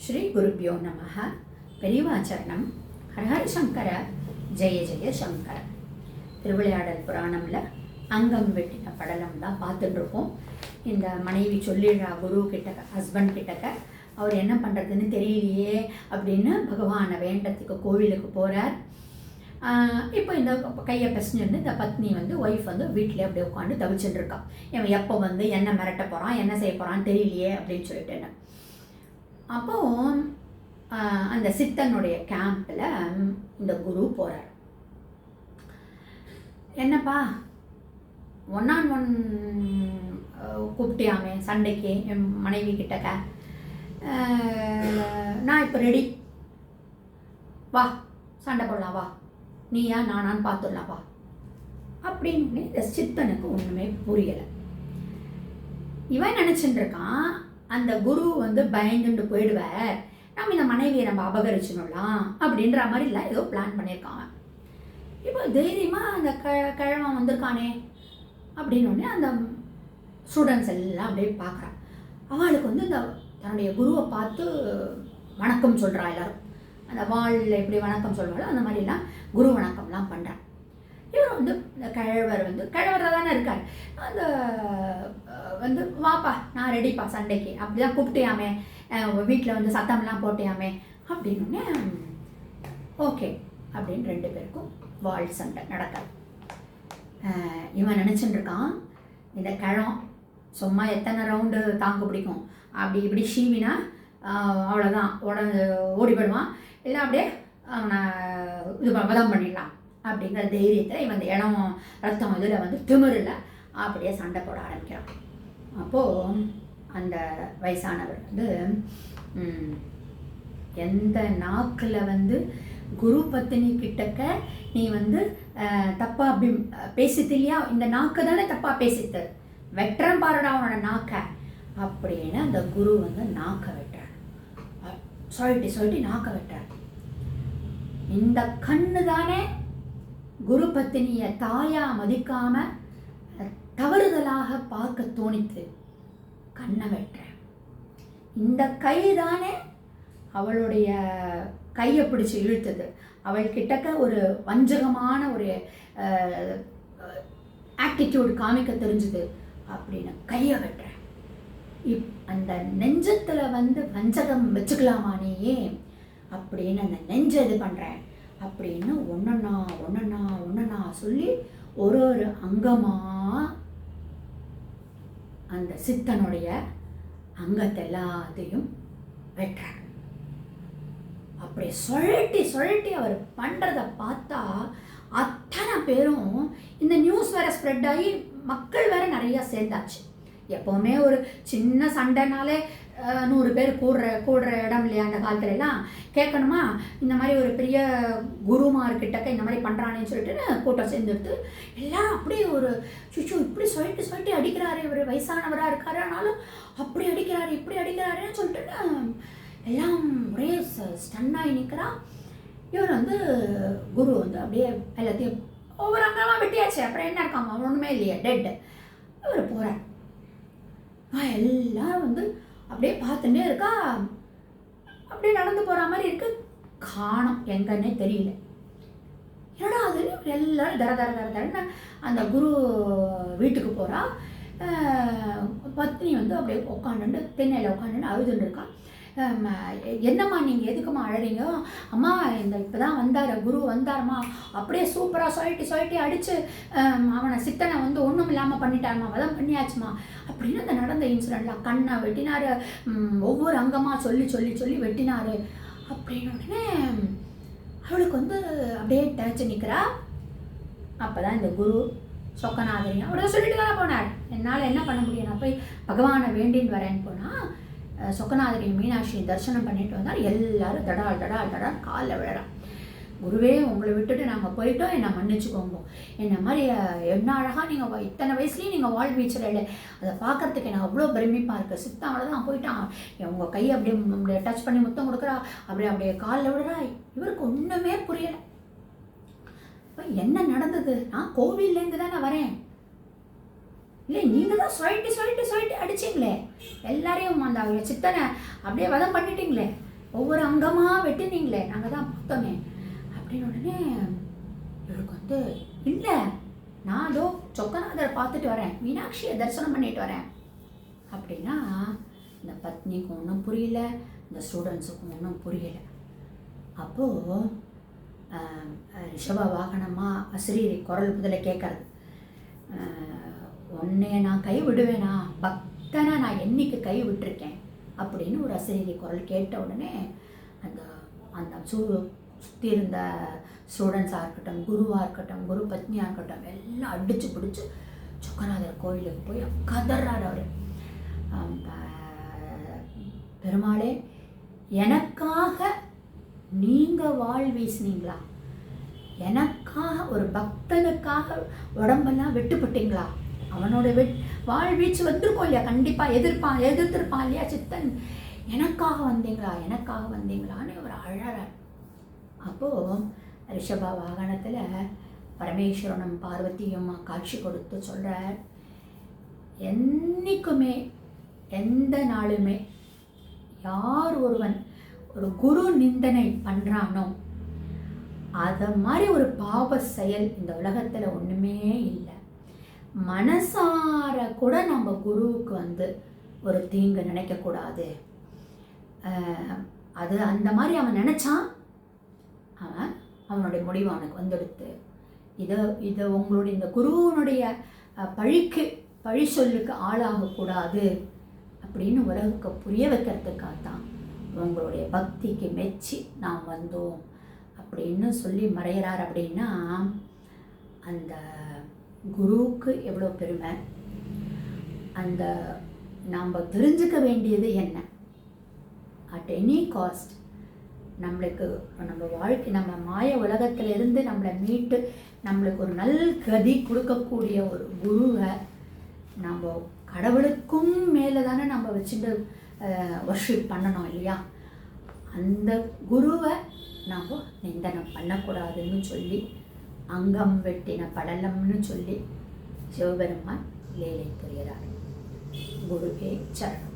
ஸ்ரீ குருபியோ நமஹ. பெரியவாச்சரணம். ஹரஹர சங்கர, ஜெய ஜெய சங்கர. திருவிளையாடல் புராணம்ல அங்கம் வெட்டின படலம் தான் பார்த்துட்டு இருக்கோம். இந்த மனைவி சொல்லிடுறா குரு கிட்டக்க, ஹஸ்பண்ட் கிட்டக்க, அவர் என்ன பண்ணுறதுன்னு தெரியலையே அப்படின்னு பகவானை வேண்டத்துக்கு கோவிலுக்கு போகிறார். இப்போ இந்த கையை பிசைஞ்சிருந்து இந்த பத்னி ஒய்ஃப் வீட்டிலே அப்படியே உட்காந்து தவிச்சுட்டு இருக்கான். இவன் எப்போ என்ன மிரட்ட போகிறான், என்ன செய்ய போகிறான்னு தெரியலையே அப்படின்னு சொல்லிட்டு. அப்போ அந்த சித்தனுடைய கேம்பில் இந்த குரு போகிறார். என்னப்பா 1-on-1 கூப்பிட்டியாமே சண்டைக்கு என் மனைவி கிட்டக்க, நான் இப்போ ரெடி, வா சண்டை போடலாம், வா நீயா நானான்னு பார்த்துடலாம் வா அப்படின்னு இந்த சித்தனுக்கு ஒன்றுமே புரியலை. இவன் நினச்சிட்டு இருக்கான் அந்த குரு பயந்துட்டு போயிடுவார், நம்ம இந்த மனைவியை நம்ம அபகரிச்சிடலாம் அப்படின்ற மாதிரிலாம் ஏதோ பிளான் பண்ணியிருக்காங்க. இப்போ தைரியமாக அந்த கிழவன் வந்திருக்கானே அப்படின்னு அந்த ஸ்டூடெண்ட்ஸ் எல்லாம் அப்படியே பார்க்குறான். அவளுக்கு இந்த தன்னுடைய குருவை பார்த்து வணக்கம் சொல்கிறா. எல்லாரும் அந்த வாளில் எப்படி வணக்கம் சொல்கிறாளோ அந்த மாதிரிலாம் குரு வணக்கம்லாம் பண்ணுறான். இவர் இந்த கிழவராக தானே இருக்கார். அந்த வாப்பா நான் ரெடிப்பா சண்டைக்கு, அப்படிதான் கூப்பிட்டியாமே, வீட்டில் சத்தம்லாம் போட்டியாமே அப்படின்னு ஓகே அப்படின்னு 2 பேருக்கும் வாள் சண்டை நடக்காது. இவன் நினச்சிட்டு இருக்கான் இந்த கிழம் சும்மா எத்தனை ரவுண்டு தாங்க பிடிக்கும், அப்படி இப்படி ஷீவினா அவ்வளோதான் ஓடி போடுவான், இல்லை அப்படியே அவனை இது வதம் பண்ணிடலாம் அப்படிங்கிற தைரியத்தில் இவன் இந்த இடம் ரத்தம் இதில் திமிரில் அப்படியே சண்டை போட ஆரம்பிக்கிறான். அப்போது அந்த வயசானவர் எந்த நாக்கில் குரு பத்தினி கிட்டக்க நீ தப்பா அப்படி பேசித்து இல்லையா, இந்த நாக்கு தானே தப்பாக பேசித்து, வெட்டுறன் பாருடா அவனோட நாக்கை அப்படின்னு அந்த குரு நாக்கை வெட்டுறார். சொல்லிட்டு நாக்கை வெட்டுறார். இந்த கண்ணு தானே குரு பத்தினியை தாயா மதிக்காம தவறுதலாக பார்க்க தோணித்து, கண்ணை வெட்டுறேன். இந்த கை தானே அவளுடைய கையை பிடிச்சி இழுத்தது, அவள் கிட்டக்க ஒரு வஞ்சகமான ஒரு ஆட்டிடியூட் காமிக்க தெரிஞ்சுது அப்படின்னு கையை வெட்டுறேன். அந்த நெஞ்சத்தில் வஞ்சகம் வச்சுக்கலாமா நீயே அப்படின்னு அந்த நெஞ்சை இது பண்ணுறேன் அப்படின்னு ஒன்றா சொல்லி ஒரு அங்கமாக அந்த சித்தனுடைய அங்கத்தை எல்லாத்தையும் வெட்டுறார். அப்படி சொல்லிட்டு அவர் பண்ணுறதை பார்த்தா அத்தனை பேரும் இந்த நியூஸ் வேற ஸ்ப்ரெட் ஆகி மக்கள் வேற நிறையா சேர்ந்தாச்சு. எப்போவுமே ஒரு சின்ன சண்டைனாலே 100 பேர் கூடுற இடம் இல்லையா அந்த காலத்துலலாம், கேட்கணுமா இந்த மாதிரி ஒரு பெரிய குருமார்கிட்டக்க இந்த மாதிரி பண்ணுறானேன்னு சொல்லிட்டு கூட்டம் சேர்ந்துடுத்து எல்லாம் அப்படியே ஒரு சுச்சு இப்படி சொல்லிட்டு அடிக்கிறாரு, இவர் வயசானவராக இருக்காரு ஆனாலும் அப்படி அடிக்கிறாரு இப்படி அடிக்கிறாருன்னு சொல்லிட்டு எல்லாம் ஒரே ஸ்டன்னாகி நிற்கிறா. இவர் குரு அப்படியே எல்லாத்தையும் ஒவ்வொரு அங்கமாக வெட்டியாச்சு, அப்புறம் என்ன இருக்காங்க ஒன்றுமே இல்லையா, டெட். இவர் போகிறார். எல்லாரும் அப்படியே பார்த்துட்டே இருக்கா, அப்படியே நடந்து போகிற மாதிரி இருக்கு, காணோம், எங்கன்னே தெரியல. ஏன்னா அது எல்லாரும் தரன்னு அந்த குரு வீட்டுக்கு போகிறா. பத்னி அப்படியே உட்காந்துட்டு திண்ணையில் உட்காந்துட்டு அழுதுன்னு இருக்கா. என்னம்மா நீங்கள் எதுக்குமா அழறீங்க, அம்மா இந்த இப்போ தான் வந்தார் குரு வந்தார்மா, அப்படியே சூப்பராக சொல்லிட்டு அடித்து அவனை சித்தனை ஒன்றும் இல்லாமல் பண்ணிட்டாருமா, வதம் பண்ணியாச்சுமா அப்படின்னு அந்த நடந்த இன்சிடெண்ட்லாம் கண்ணை வெட்டினார், ஒவ்வொரு அங்கமாக சொல்லி வெட்டினார் அப்படின்னு உடனே அவளுக்கு அப்படியே தயச்சு நிற்கிறா. அப்போ தான் இந்த குரு சொக்கநாதரியும் அப்படியே சொல்லிட்டு தானே போனார், என்னால் என்ன பண்ண முடியும், நான் போய் பகவானை வேண்டின்னு வரேன்னு போனால் சொக்கநாதரி மீனாட்சி தரிசனம் பண்ணிட்டு வந்தால் எல்லாரும் தடால் காலில் விழறான். குருவே உங்களை விட்டுட்டு நாங்கள் போயிட்டோம், என்னை மன்னிச்சுக்கோங்க, என்ன மாதிரி என்ன அழகாக நீங்கள் இத்தனை வயசுலேயும் நீங்கள் வாழ் வீச்சல, அதை பார்க்கறதுக்கு எனக்கு அவ்வளோ பெருமைப்பாக இருக்குது, சித்தம் அவ்வளோதான் போயிட்டான், உங்கள் கையை அப்படியே டச் பண்ணி முத்தம் கொடுக்குறா, அப்படியே காலில் விடுறா. இவருக்கு ஒன்றுமே புரியலை. இப்போ என்ன நடந்தது, நான் கோவில்லேருந்து தானே வரேன், இல்லை நீங்கள் தான் சொல்லிட்டு அடிச்சிங்களே, எல்லாரையும் அந்த சித்தனை அப்படியே வதம் பண்ணிட்டீங்களே, ஒவ்வொரு அங்கமாக வெட்டினீங்களே, நாங்கள் தான் பார்த்தோமே அப்படின்னு உடனே இவருக்கு வந்து, இல்லை நான் அதோ சொக்கநாதரை பார்த்துட்டு வரேன், மீனாட்சியை தரிசனம் பண்ணிட்டு வரேன் அப்படின்னா இந்த பத்னிக்கும் ஒன்றும் புரியல, இந்த ஸ்டூடெண்ட்ஸுக்கும் ஒன்றும் புரியலை. அப்போது ரிஷப வாகனமாக அசரீரி குரல் முதல்ல கேட்கறது, உன்னைய நான் கை விடுவேனா, பக்தனை நான் என்னைக்கு கை விட்டுருக்கேன் அப்படின்னு ஒரு அசரீரி குரல் கேட்ட உடனே அந்த அந்த சுற்றி இருந்த ஸ்டூடெண்ட்ஸாக இருக்கட்டும், குருவாக இருக்கட்டும், குரு பத்னியாக இருக்கட்டும், எல்லாம் அடித்து பிடிச்சி சொக்கநாதர் கோயிலுக்கு போய் கதறார் அவர். பெருமாளே, எனக்காக நீங்கள் வாழ் வீசினீங்களா, எனக்காக ஒரு பக்தனுக்காக உடம்பெல்லாம் வெட்டுப்பட்டீங்களா, அவனோட வாழ் வீச்சு வந்திருக்கோம் இல்லையா, கண்டிப்பாக எதிர்த்திருப்பான் இல்லையா சித்தன், எனக்காக வந்தீங்களான்னு ஒரு அழறார். அப்போது ரிஷப வாகனத்தில் பரமேஸ்வரனும் பார்வதியும் காட்சி கொடுத்து சொல்கிறார், என்றைக்குமே எந்த நாளுமே யார் ஒருவன் ஒரு குரு நிந்தனை பண்ணுறானோ அதை மாதிரி ஒரு பாவ செயல் இந்த உலகத்தில் ஒன்றுமே இல்லை. மனசார கூட நம்ம குருவுக்கு வந்து ஒரு தீங்கு நினைக்கக்கூடாது. அது அந்த மாதிரி அவன் நினச்சான், அவனுடைய முடிவு அவனுக்கு வந்துடுத்து. இதை உங்களுடைய இந்த குருவனுடைய பழி சொல்லுக்கு ஆளாகக்கூடாது அப்படின்னு உலகுக்கு புரிய வைக்கிறதுக்காகத்தான் உங்களுடைய பக்திக்கு மெச்சி நாம் வந்தோம் அப்படின்னு சொல்லி மறைகிறார். அப்படின்னா அந்த குருவுக்கு எவ்வளோ பெருமை. அந்த நாம் தெரிஞ்சுக்க வேண்டியது என்ன, அட் எனி காஸ்ட் நம்மளுக்கு நம்ம வாழ்க்கை, நம்ம மாய உலகத்திலிருந்து நம்மளை மீட்டு நம்மளுக்கு ஒரு நல் கதி கொடுக்கக்கூடிய ஒரு குருவை நம்ம கடவுளுக்கும் மேலே தானே நம்ம வச்சுட்டு வர்ஷிப் பண்ணணும் இல்லையா. அந்த குருவை நாம் நிந்தனம் பண்ணக்கூடாதுன்னு சொல்லி அங்கம் வெட்டின படலம்னு சொல்லி சிவபெருமான் லீலை புரிகிறார். குருவே சரணம்.